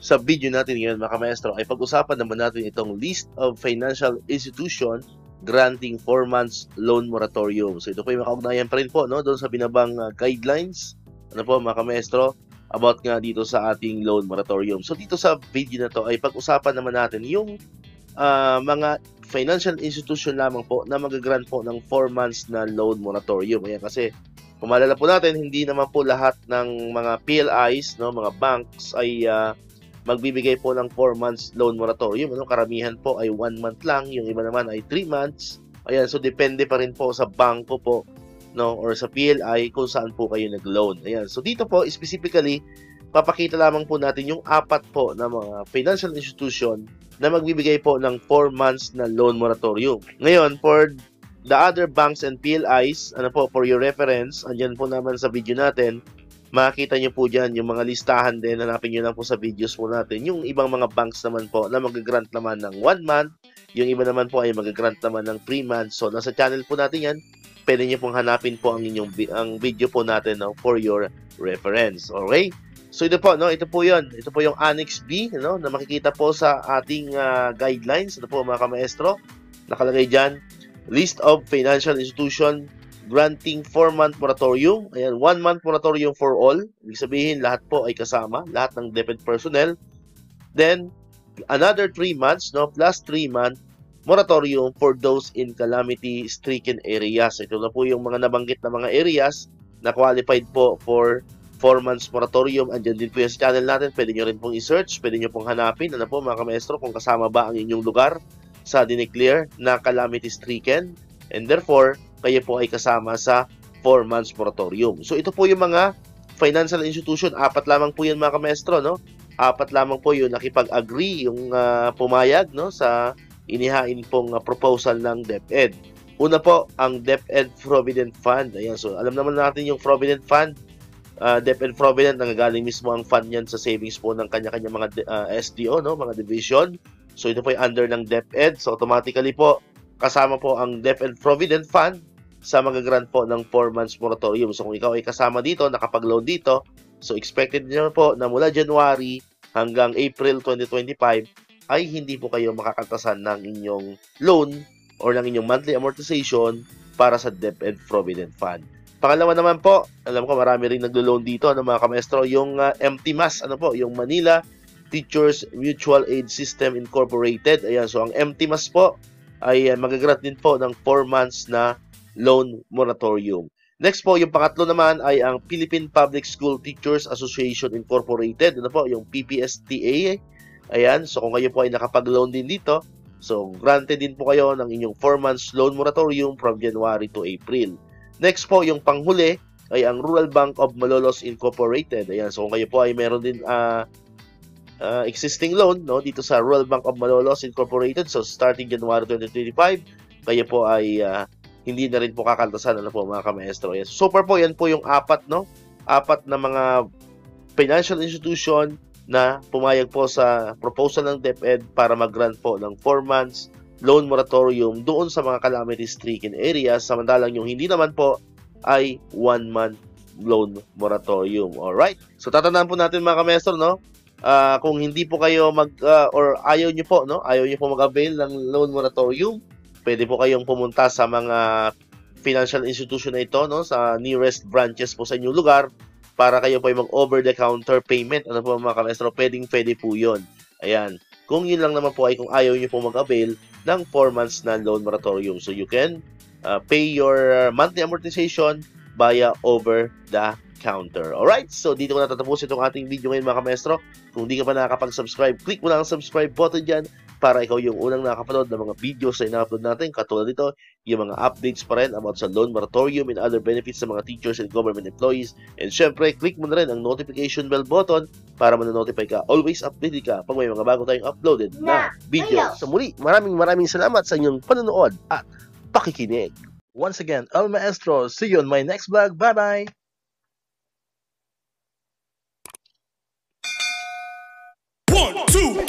Sa video natin ngayon mga maestro ay pag-usapan naman natin itong list of financial institution granting 4 months loan moratorium. So ito po yung makaugnayan pa rin po doon sa binabang guidelines mga maestro about nga dito sa ating loan moratorium. So dito sa video na to ay pag-usapan naman natin yung mga financial institution lamang po na mag-grant po ng 4 months na loan moratorium. Ayan, kasi kung maalala po natin, hindi naman po lahat ng mga PLIs, mga banks ay magbibigay po ng 4 months loan moratorium. Karamihan po ay 1 month lang, yung iba naman ay 3 months. Ayan, so depende pa rin po sa bangko po, or sa PLI kung saan po kayo nag-loan. Ayan, so dito po specifically, papakita lamang po natin yung 4 po na mga financial institution na magbibigay po ng 4 months na loan moratorium. Ngayon, for the other banks and PLIs, for your reference, andyan po naman sa video natin, makikita nyo po dyan yung mga listahan din. Hanapin nyo lang po sa videos po natin. Yung ibang mga banks naman po na mag-grant naman ng 1 month. Yung iba naman po ay mag-grant naman ng 3 months. So, nasa channel po natin yan. Pwede nyo pong hanapin po ang video po natin for your reference. Okay? So, ito po, ito po yun. Ito po yung Annex B, na makikita po sa ating guidelines. Ito po mga kamaestro. Nakalagay dyan, list of financial institution granting 4-month moratorium. Ayan, 1 month moratorium for all. Ibig sabihin, lahat po ay kasama, lahat ng DepEd personnel. Then, another 3 months, plus 3 month moratorium for those in calamity-stricken areas. Ito na po yung mga nabanggit na mga areas na qualified po for 4 months moratorium. Andyan din po yung sa channel natin. Pwede nyo rin pong i-search, pwede nyo pong hanapin. Mga kamaestro, kung kasama ba ang inyong lugar sa dineclare na calamity-stricken. And therefore, kayo po ay kasama sa 4 months moratorium. So ito po yung mga financial institution, 4 lamang po yan mga kamaestro, 4 lamang po yung nakipag-agree, yung pumayag sa inihain pong proposal ng DepEd. Una po, ang DepEd Provident Fund. Ayan, so alam naman natin yung Provident Fund, DepEd Provident, nanggagaling mismo ang fund yan sa savings po ng kanya-kanya mga SDO, mga division. So ito po ay under ng DepEd. So automatically po, kasama po ang DepEd Provident Fund sa mag-grant po ng 4 months moratorium. So kung ikaw ay kasama dito, nakapag-loan dito, so expected nyo po na mula January hanggang April 2025 ay hindi po kayo makakaltasan ng inyong loan or ng inyong monthly amortization para sa DepEd Provident Fund. Pangalawa naman po, alam ko marami rin naglo-loan dito mga kamaestro, yung MTMAS, yung Manila Teachers Mutual Aid System Incorporated. Ayan, so ang MTMAS po ay mag-grant din po ng 4 months na loan moratorium. Next po, yung pangatlo naman ay ang Philippine Public School Teachers Association Incorporated. Yung PPSTA. Ayan, so kung kayo po ay nakapag-loan din dito, so granted din po kayo ng inyong 4 months loan moratorium from January to April. Next po, yung panghuli ay ang Rural Bank of Malolos Incorporated. Ayan, so kung kayo po ay meron din existing loan dito sa Rural Bank of Malolos Incorporated, so starting January 2025, kayo po ay hindi na rin po kakaltasan mga kamaestro. Yes. So far po, yan po yung 4 na mga financial institution na pumayag po sa proposal ng DepEd para mag-grant po ng 4 months loan moratorium doon sa mga calamity-stricken areas, samantalang yung hindi naman po ay 1 month loan moratorium. Alright? So tatandaan po natin mga kamaestro, kung hindi po kayo or ayaw nyo po mag-avail ng loan moratorium, pwede po kayong pumunta sa mga financial institution na ito, sa nearest branches po sa inyong lugar para kayo po ay mag-over-the-counter payment. Mga kamaestro, pwede po yun. Ayan. Kung yun lang naman po ay kung ayaw nyo po mag-avail ng 4 months na loan moratorium. So you can pay your monthly amortization via over-the-counter. Alright? So dito ko natatapusin itong ating video ngayon mga kamaestro. Kung di ka pa nakakapag-subscribe, click mo lang ang subscribe button dyan para ikaw yung unang nakapanood ng mga videos na ina-upload natin. Katulad dito, yung mga updates pa rin about sa loan moratorium and other benefits sa mga teachers and government employees. And syempre, click mo na rin ang notification bell button para ma-notify ka. Always updated ka pag may mga bago tayong uploaded na videos. So muli, maraming salamat sa inyong panonood at pakikinig. Once again, El Maestro. See you on my next vlog. Bye-bye! 1, 2